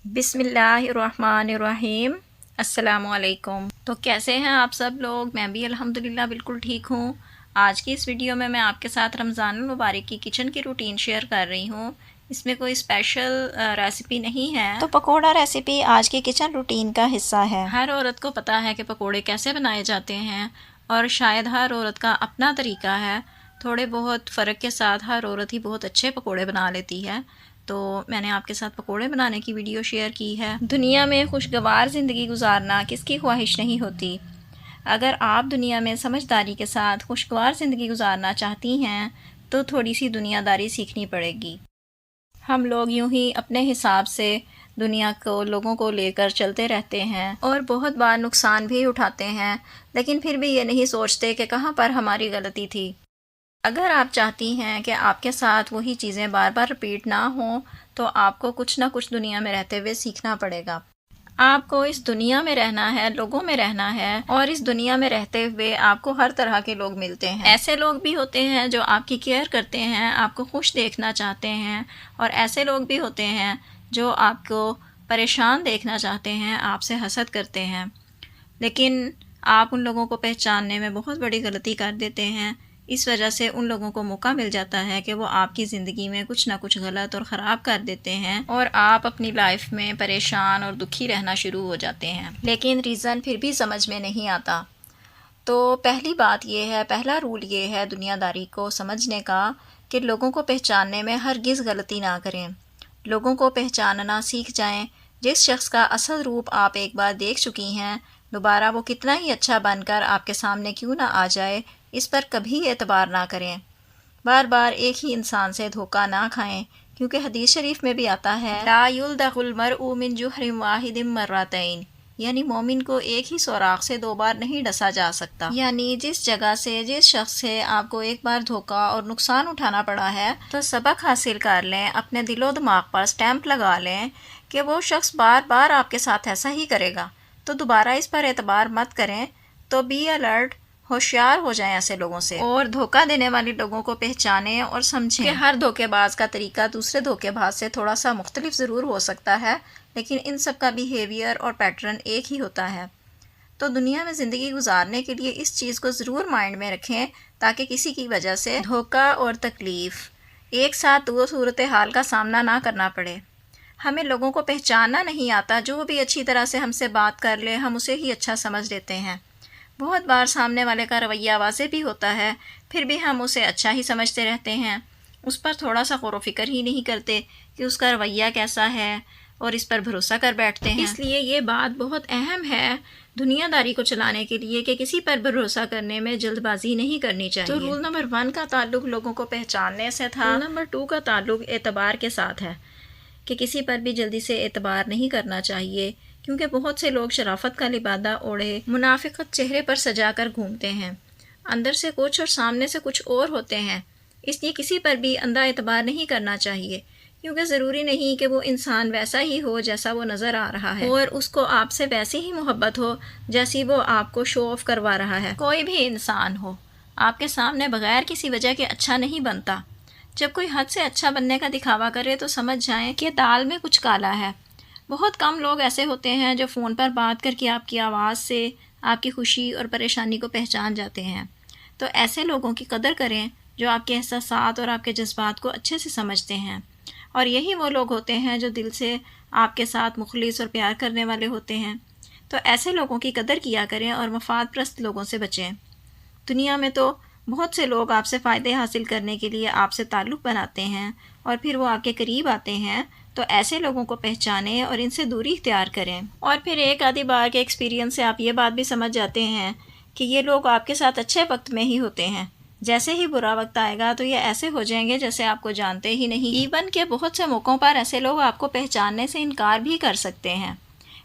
بسم اللہ الرحمن الرحیم۔ السلام علیکم۔ تو کیسے ہیں آپ سب لوگ؟ میں بھی الحمدللہ بالکل ٹھیک ہوں۔ آج کی اس ویڈیو میں آپ کے ساتھ رمضان المبارک کی کچن کی روٹین شیئر کر رہی ہوں۔ اس میں کوئی اسپیشل ریسیپی نہیں ہے، تو پکوڑا ریسیپی آج کی کچن روٹین کا حصہ ہے۔ ہر عورت کو پتہ ہے کہ پکوڑے کیسے بنائے جاتے ہیں، اور شاید ہر عورت کا اپنا طریقہ ہے۔ تھوڑے بہت فرق کے ساتھ ہر عورت ہی بہت اچھے پکوڑے بنا لیتی ہے، تو میں نے آپ کے ساتھ پکوڑے بنانے کی ویڈیو شیئر کی ہے۔ دنیا میں خوشگوار زندگی گزارنا کس کی خواہش نہیں ہوتی؟ اگر آپ دنیا میں سمجھداری کے ساتھ خوشگوار زندگی گزارنا چاہتی ہیں تو تھوڑی سی دنیا داری سیکھنی پڑے گی۔ ہم لوگ یوں ہی اپنے حساب سے دنیا کو، لوگوں کو لے کر چلتے رہتے ہیں اور بہت بار نقصان بھی اٹھاتے ہیں، لیکن پھر بھی یہ نہیں سوچتے کہ کہاں پر ہماری غلطی تھی۔ اگر آپ چاہتی ہیں کہ آپ کے ساتھ وہی چیزیں بار بار رپیٹ نہ ہوں تو آپ کو کچھ نہ کچھ دنیا میں رہتے ہوئے سیکھنا پڑے گا۔ آپ کو اس دنیا میں رہنا ہے، لوگوں میں رہنا ہے، اور اس دنیا میں رہتے ہوئے آپ کو ہر طرح کے لوگ ملتے ہیں۔ ایسے لوگ بھی ہوتے ہیں جو آپ کی کیئر کرتے ہیں، آپ کو خوش دیکھنا چاہتے ہیں، اور ایسے لوگ بھی ہوتے ہیں جو آپ کو پریشان دیکھنا چاہتے ہیں، آپ سے حسد کرتے ہیں۔ لیکن آپ ان لوگوں کو پہچاننے میں بہت بڑی غلطی کر دیتے ہیں۔ اس وجہ سے ان لوگوں کو موقع مل جاتا ہے کہ وہ آپ کی زندگی میں کچھ نہ کچھ غلط اور خراب کر دیتے ہیں، اور آپ اپنی لائف میں پریشان اور دکھی رہنا شروع ہو جاتے ہیں، لیکن ریزن پھر بھی سمجھ میں نہیں آتا۔ تو پہلی بات یہ ہے، پہلا رول یہ ہے دنیا داری کو سمجھنے کا کہ لوگوں کو پہچاننے میں ہرگز غلطی نہ کریں۔ لوگوں کو پہچاننا سیکھ جائیں۔ جس شخص کا اصل روپ آپ ایک بار دیکھ چکی ہیں، دوبارہ وہ کتنا ہی اچھا بن کر آپ کے سامنے کیوں نہ آ جائے، اس پر کبھی اعتبار نہ کریں۔ بار بار ایک ہی انسان سے دھوکہ نہ کھائیں، کیونکہ حدیث شریف میں بھی آتا ہے لا یلدغ المرء من جحر واحد مرتين، یعنی مومن کو ایک ہی سوراخ سے دو بار نہیں ڈسا جا سکتا۔ یعنی جس جگہ سے، جس شخص سے آپ کو ایک بار دھوکہ اور نقصان اٹھانا پڑا ہے، تو سبق حاصل کر لیں، اپنے دل و دماغ پر سٹیمپ لگا لیں کہ وہ شخص بار بار آپ کے ساتھ ایسا ہی کرے گا، تو دوبارہ اس پر اعتبار مت کریں۔ تو بی الرٹ، ہوشیار ہو جائیں ایسے لوگوں سے، اور دھوکہ دینے والے لوگوں کو پہچانیں اور سمجھیں کہ ہر دھوکے باز کا طریقہ دوسرے دھوکے باز سے تھوڑا سا مختلف ضرور ہو سکتا ہے، لیکن ان سب کا بیہیویئر اور پیٹرن ایک ہی ہوتا ہے۔ تو دنیا میں زندگی گزارنے کے لیے اس چیز کو ضرور مائنڈ میں رکھیں تاکہ کسی کی وجہ سے دھوکہ اور تکلیف ایک ساتھ دو صورتحال کا سامنا نہ کرنا پڑے۔ ہمیں لوگوں کو پہچاننا نہیں آتا، جو بھی اچھی طرح سے ہم سے بات کر لے ہم اسے ہی اچھا سمجھ لیتے ہیں۔ بہت بار سامنے والے کا رویہ واضح بھی ہوتا ہے، پھر بھی ہم اسے اچھا ہی سمجھتے رہتے ہیں، اس پر تھوڑا سا غور و فکر ہی نہیں کرتے کہ اس کا رویہ کیسا ہے، اور اس پر بھروسہ کر بیٹھتے ہیں۔ اس لیے یہ بات بہت اہم ہے دنیا داری کو چلانے کے لیے کہ کسی پر بھروسہ کرنے میں جلد بازی نہیں کرنی چاہیے۔ تو رول نمبر 1 کا تعلق لوگوں کو پہچاننے سے تھا۔ رول نمبر 2 کا تعلق اعتبار کے ساتھ ہے کہ کسی پر بھی جلدی سے اعتبار نہیں کرنا چاہیے، کیونکہ بہت سے لوگ شرافت کا لبادہ اوڑھے منافقت چہرے پر سجا کر گھومتے ہیں، اندر سے کچھ اور سامنے سے کچھ اور ہوتے ہیں۔ اس لیے کسی پر بھی اندھا اعتبار نہیں کرنا چاہیے، کیونکہ ضروری نہیں کہ وہ انسان ویسا ہی ہو جیسا وہ نظر آ رہا ہے، اور اس کو آپ سے ویسی ہی محبت ہو جیسی وہ آپ کو شو آف کروا رہا ہے۔ کوئی بھی انسان ہو، آپ کے سامنے بغیر کسی وجہ کے اچھا نہیں بنتا۔ جب کوئی حد سے اچھا بننے کا دکھاوا کرے تو سمجھ جائیں کہ دال میں کچھ کالا ہے۔ بہت کم لوگ ایسے ہوتے ہیں جو فون پر بات کر کے آپ کی آواز سے آپ کی خوشی اور پریشانی کو پہچان جاتے ہیں۔ تو ایسے لوگوں کی قدر کریں جو آپ کے احساسات اور آپ کے جذبات کو اچھے سے سمجھتے ہیں، اور یہی وہ لوگ ہوتے ہیں جو دل سے آپ کے ساتھ مخلص اور پیار کرنے والے ہوتے ہیں۔ تو ایسے لوگوں کی قدر کیا کریں اور مفاد پرست لوگوں سے بچیں۔ دنیا میں تو بہت سے لوگ آپ سے فائدے حاصل کرنے کے لیے آپ سے تعلق بناتے ہیں، اور پھر وہ آپ کے قریب آتے ہیں، تو ایسے لوگوں کو پہچانیں اور ان سے دوری اختیار کریں۔ اور پھر ایک آدھی بار کے ایکسپیرینس سے آپ یہ بات بھی سمجھ جاتے ہیں کہ یہ لوگ آپ کے ساتھ اچھے وقت میں ہی ہوتے ہیں، جیسے ہی برا وقت آئے گا تو یہ ایسے ہو جائیں گے جیسے آپ کو جانتے ہی نہیں۔ ایون کہ بہت سے موقعوں پر ایسے لوگ آپ کو پہچاننے سے انکار بھی کر سکتے ہیں۔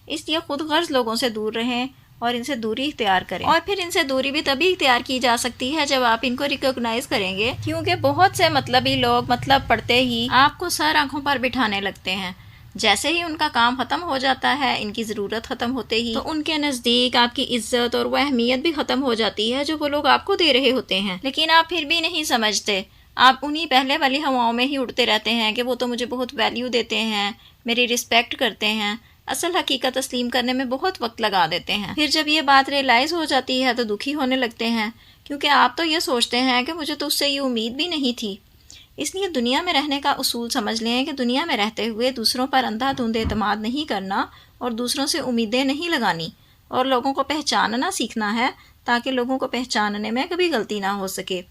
اس لیے خود غرض لوگوں سے دور رہیں اور ان سے دوری اختیار کریں۔ اور پھر ان سے دوری بھی تبھی اختیار کی جا سکتی ہے جب آپ ان کو ریکگنائز کریں گے، کیونکہ بہت سے مطلبی لوگ مطلب پڑتے ہی آپ کو سر آنکھوں پر بٹھانے لگتے ہیں۔ جیسے ہی ان کا کام ختم ہو جاتا ہے، ان کی ضرورت ختم ہوتے ہی، تو ان کے نزدیک آپ کی عزت اور وہ اہمیت بھی ختم ہو جاتی ہے جو وہ لوگ آپ کو دے رہے ہوتے ہیں، لیکن آپ پھر بھی نہیں سمجھتے۔ آپ انہی پہلے والی ہواؤں میں ہی اڑتے رہتے ہیں کہ وہ تو مجھے بہت ویلیو دیتے ہیں، میری رسپیکٹ کرتے ہیں۔ اصل حقیقت تسلیم کرنے میں بہت وقت لگا دیتے ہیں۔ پھر جب یہ بات ریئلائز ہو جاتی ہے تو دکھی ہونے لگتے ہیں، کیونکہ آپ تو یہ سوچتے ہیں کہ مجھے تو اس سے یہ امید بھی نہیں تھی۔ اس لیے دنیا میں رہنے کا اصول سمجھ لیں کہ دنیا میں رہتے ہوئے دوسروں پر اندھا دھند اعتماد نہیں کرنا اور دوسروں سے امیدیں نہیں لگانی، اور لوگوں کو پہچاننا سیکھنا ہے تاکہ لوگوں کو پہچاننے میں کبھی غلطی نہ ہو سکے۔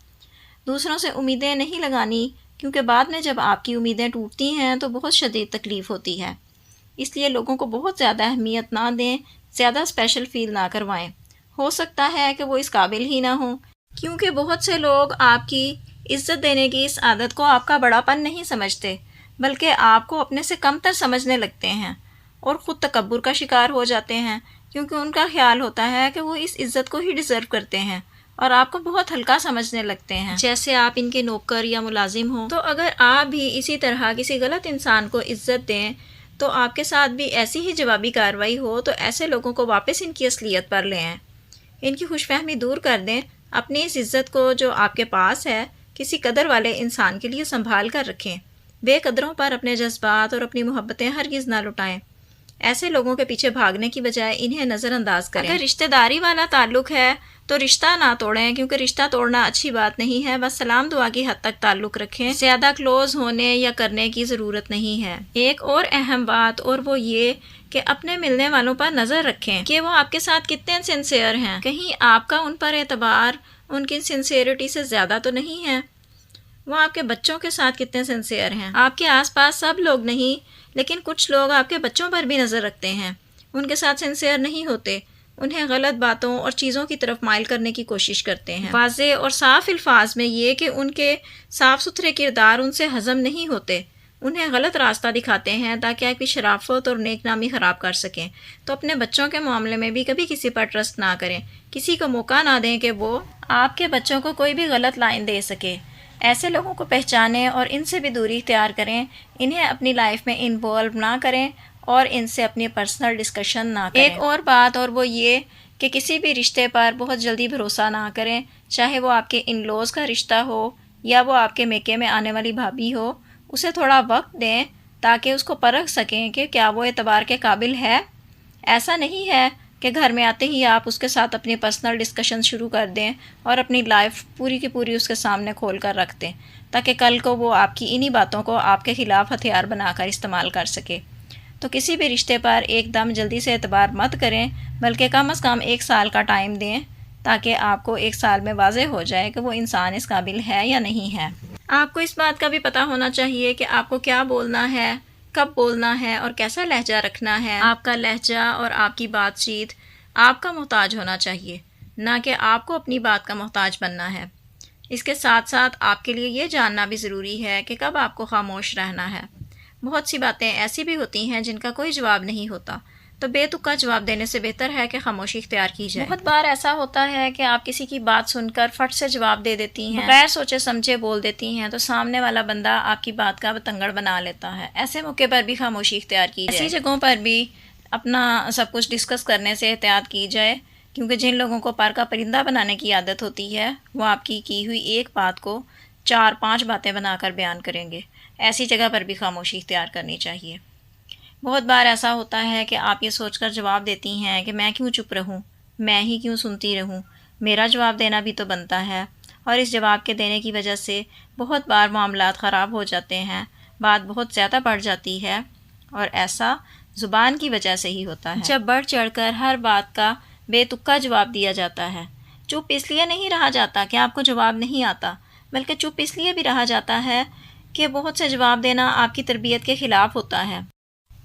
دوسروں سے امیدیں نہیں لگانی، کیونکہ بعد میں جب آپ کی امیدیں ٹوٹتی ہیں تو بہت شدید تکلیف ہوتی ہے۔ اس لیے لوگوں کو بہت زیادہ اہمیت نہ دیں، زیادہ اسپیشل فیل نہ کروائیں۔ ہو سکتا ہے کہ وہ اس قابل ہی نہ ہوں، کیونکہ بہت سے لوگ آپ کی عزت دینے کی اس عادت کو آپ کا بڑا پن نہیں سمجھتے، بلکہ آپ کو اپنے سے کم تر سمجھنے لگتے ہیں اور خود تکبر کا شکار ہو جاتے ہیں، کیونکہ ان کا خیال ہوتا ہے کہ وہ اس عزت کو ہی ڈیزرو کرتے ہیں اور آپ کو بہت ہلکا سمجھنے لگتے ہیں، جیسے آپ ان کے نوکر یا ملازم ہوں۔ تو اگر آپ بھی اسی طرح کسی غلط انسان کو عزت دیں تو آپ کے ساتھ بھی ایسی ہی جوابی کارروائی ہو، تو ایسے لوگوں کو واپس ان کی اصلیت پر لے آئیں، ان کی خوش فہمی دور کر دیں، اپنی اس عزت کو جو آپ کے پاس ہے کسی قدر والے انسان کے لیے سنبھال کر رکھیں۔ بے قدروں پر اپنے جذبات اور اپنی محبتیں ہرگز نہ لٹائیں۔ ایسے لوگوں کے پیچھے بھاگنے کی بجائے انہیں نظر انداز کریں۔ اگر رشتہ داری والا تعلق ہے تو رشتہ نہ توڑیں، کیونکہ رشتہ توڑنا اچھی بات نہیں ہے، بس سلام دعا کی حد تک تعلق رکھیں، زیادہ کلوز ہونے یا کرنے کی ضرورت نہیں ہے۔ ایک اور اہم بات اور وہ یہ کہ اپنے ملنے والوں پر نظر رکھیں کہ وہ آپ کے ساتھ کتنے سنسیئر ہیں، کہیں آپ کا ان پر اعتبار ان کی سنسیئرٹی سے زیادہ تو نہیں ہے۔ وہ آپ کے بچوں کے ساتھ کتنے سنسیئر ہیں۔ آپ کے آس پاس سب لوگ نہیں، لیکن کچھ لوگ آپ کے بچوں پر بھی نظر رکھتے ہیں، ان کے ساتھ سنسیئر نہیں ہوتے، انہیں غلط باتوں اور چیزوں کی طرف مائل کرنے کی کوشش کرتے ہیں، واضح اور صاف الفاظ میں یہ کہ ان کے صاف ستھرے کردار ان سے ہضم نہیں ہوتے، انہیں غلط راستہ دکھاتے ہیں تاکہ آپ کی شرافت اور نیک نامی خراب کر سکیں۔ تو اپنے بچوں کے معاملے میں بھی کبھی کسی پر ٹرسٹ نہ کریں، کسی کو موقع نہ دیں کہ وہ آپ کے بچوں کو کوئی بھی غلط لائن دے سکے۔ ایسے لوگوں کو پہچانیں اور ان سے بھی دوری اختیار کریں، انہیں اپنی لائف میں انوالو نہ کریں اور ان سے اپنی پرسنل ڈسکشن نہ کریں۔ ایک اور بات اور وہ یہ کہ کسی بھی رشتے پر بہت جلدی بھروسہ نہ کریں، چاہے وہ آپ کے ان لوز کا رشتہ ہو یا وہ آپ کے میکے میں آنے والی بھابھی ہو، اسے تھوڑا وقت دیں تاکہ اس کو پرکھ سکیں کہ کیا وہ اعتبار کے قابل ہے۔ ایسا نہیں ہے کہ گھر میں آتے ہی آپ اس کے ساتھ اپنی پرسنل ڈسکشن شروع کر دیں اور اپنی لائف پوری کی پوری اس کے سامنے کھول کر رکھ دیں تاکہ کل کو وہ آپ کی انہی باتوں کو آپ کے خلاف ہتھیار بنا کر استعمال کر سکے۔ تو کسی بھی رشتے پر ایک دم جلدی سے اعتبار مت کریں، بلکہ کم از کم 1 سال کا ٹائم دیں تاکہ آپ کو 1 سال میں واضح ہو جائے کہ وہ انسان اس قابل ہے یا نہیں ہے۔ آپ کو اس بات کا بھی پتہ ہونا چاہیے کہ آپ کو کیا بولنا ہے، کب بولنا ہے اور کیسا لہجہ رکھنا ہے۔ آپ کا لہجہ اور آپ کی بات چیت آپ کا محتاج ہونا چاہیے، نہ کہ آپ کو اپنی بات کا محتاج بننا ہے۔ اس کے ساتھ ساتھ آپ کے لیے یہ جاننا بھی ضروری ہے کہ کب آپ کو خاموش رہنا ہے۔ بہت سی باتیں ایسی بھی ہوتی ہیں جن کا کوئی جواب نہیں ہوتا، تو بے تکا جواب دینے سے بہتر ہے کہ خاموشی اختیار کی جائے۔ بہت بار ایسا ہوتا ہے کہ آپ کسی کی بات سن کر فٹ سے جواب دے دیتی ہیں، بغیر سوچے سمجھے بول دیتی ہیں، تو سامنے والا بندہ آپ کی بات کا بتنگڑ بنا لیتا ہے۔ ایسے موقع پر بھی خاموشی اختیار کی جائے۔ ایسی جگہوں پر بھی اپنا سب کچھ ڈسکس کرنے سے احتیاط کی جائے، کیونکہ جن لوگوں کو پر کا پرندہ بنانے کی عادت ہوتی ہے وہ آپ کی ہوئی ایک بات کو 4-5 باتیں بنا کر بیان کریں گے۔ ایسی جگہ پر بھی خاموشی اختیار کرنی چاہیے۔ بہت بار ایسا ہوتا ہے کہ آپ یہ سوچ کر جواب دیتی ہیں کہ میں کیوں چپ رہوں، میں ہی کیوں سنتی رہوں، میرا جواب دینا بھی تو بنتا ہے، اور اس جواب کے دینے کی وجہ سے بہت بار معاملات خراب ہو جاتے ہیں، بات بہت زیادہ بڑھ جاتی ہے، اور ایسا زبان کی وجہ سے ہی ہوتا ہے جب بڑھ چڑھ کر ہر بات کا بے تکا جواب دیا جاتا ہے۔ چپ اس لیے نہیں رہا جاتا کہ آپ کو جواب نہیں آتا، بلکہ چپ اس لیے بھی رہا جاتا ہے کہ بہت سے جواب دینا آپ کی تربیت کے خلاف ہوتا ہے،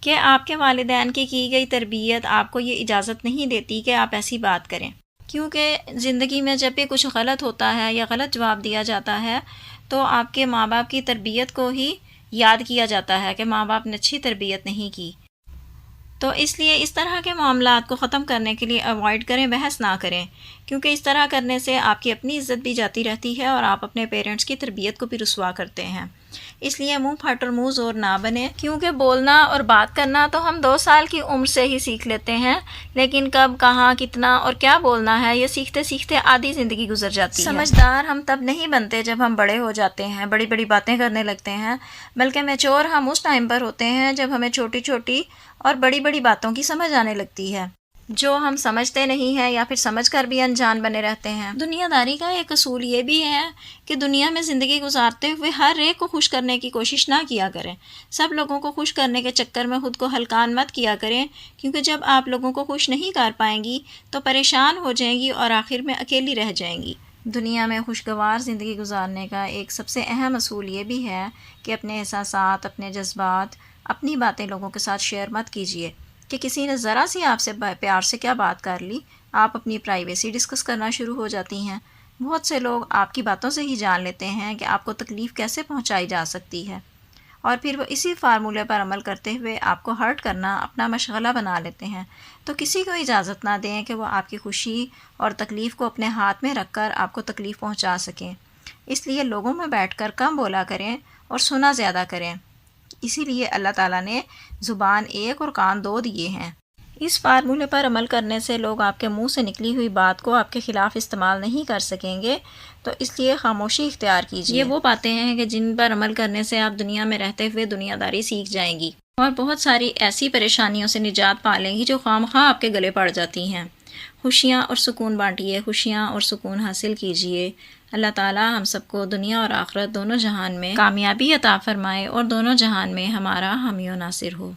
کہ آپ کے والدین کی گئی تربیت آپ کو یہ اجازت نہیں دیتی کہ آپ ایسی بات کریں، کیونکہ زندگی میں جب بھی کچھ غلط ہوتا ہے یا غلط جواب دیا جاتا ہے تو آپ کے ماں باپ کی تربیت کو ہی یاد کیا جاتا ہے کہ ماں باپ نے اچھی تربیت نہیں کی۔ تو اس لیے اس طرح کے معاملات کو ختم کرنے کے لیے اوائڈ کریں، بحث نہ کریں، کیونکہ اس طرح کرنے سے آپ کی اپنی عزت بھی جاتی رہتی ہے اور آپ اپنے پیرنٹس کی تربیت کو بھی رسوا کرتے ہیں۔ اس لیے منہ پھٹ اور منہ زور نہ بنے، کیونکہ بولنا اور بات کرنا تو ہم 2 سال کی عمر سے ہی سیکھ لیتے ہیں، لیکن کب، کہاں، کتنا اور کیا بولنا ہے یہ سیکھتے سیکھتے آدھی زندگی گزر جاتی ہے۔ سمجھدار ہم تب نہیں بنتے جب ہم بڑے ہو جاتے ہیں، بڑی بڑی باتیں کرنے لگتے ہیں، بلکہ میچور ہم اس ٹائم پر ہوتے ہیں جب ہمیں چھوٹی چھوٹی اور بڑی بڑی باتوں کی سمجھ آنے لگتی ہے، جو ہم سمجھتے نہیں ہیں یا پھر سمجھ کر بھی انجان بنے رہتے ہیں۔ دنیا داری کا ایک اصول یہ بھی ہے کہ دنیا میں زندگی گزارتے ہوئے ہر ایک کو خوش کرنے کی کوشش نہ کیا کریں۔ سب لوگوں کو خوش کرنے کے چکر میں خود کو ہلکان مت کیا کریں، کیونکہ جب آپ لوگوں کو خوش نہیں کر پائیں گی تو پریشان ہو جائیں گی اور آخر میں اکیلی رہ جائیں گی۔ دنیا میں خوشگوار زندگی گزارنے کا ایک سب سے اہم اصول یہ بھی ہے کہ اپنے احساسات، اپنے جذبات، اپنی باتیں لوگوں کے ساتھ شیئر مت کیجیے کہ کسی نے ذرا سی آپ سے پیار سے کیا بات کر لی، آپ اپنی پرائیویسی ڈسکس کرنا شروع ہو جاتی ہیں۔ بہت سے لوگ آپ کی باتوں سے ہی جان لیتے ہیں کہ آپ کو تکلیف کیسے پہنچائی جا سکتی ہے، اور پھر وہ اسی فارمولے پر عمل کرتے ہوئے آپ کو ہرٹ کرنا اپنا مشغلہ بنا لیتے ہیں۔ تو کسی کو اجازت نہ دیں کہ وہ آپ کی خوشی اور تکلیف کو اپنے ہاتھ میں رکھ کر آپ کو تکلیف پہنچا سکیں۔ اس لیے لوگوں میں بیٹھ کر کم بولا کریں اور سنا زیادہ کریں۔ اسی لیے اللہ تعالیٰ نے زبان 1 اور کان 2 دیے ہیں۔ اس فارمولے پر عمل کرنے سے لوگ آپ کے منہ سے نکلی ہوئی بات کو آپ کے خلاف استعمال نہیں کر سکیں گے، تو اس لیے خاموشی اختیار کیجیے۔ یہ وہ باتیں ہیں کہ جن پر عمل کرنے سے آپ دنیا میں رہتے ہوئے دنیا داری سیکھ جائیں گی، اور بہت ساری ایسی پریشانیوں سے نجات پا لیں گی جو خواہ آپ کے گلے پڑ جاتی ہیں۔ خوشیاں اور سکون بانٹیے، خوشیاں اور سکون حاصل کیجیے۔ اللہ تعالیٰ ہم سب کو دنیا اور آخرت دونوں جہان میں کامیابی عطا فرمائے اور دونوں جہان میں ہمارا حامی و ناصر ہو۔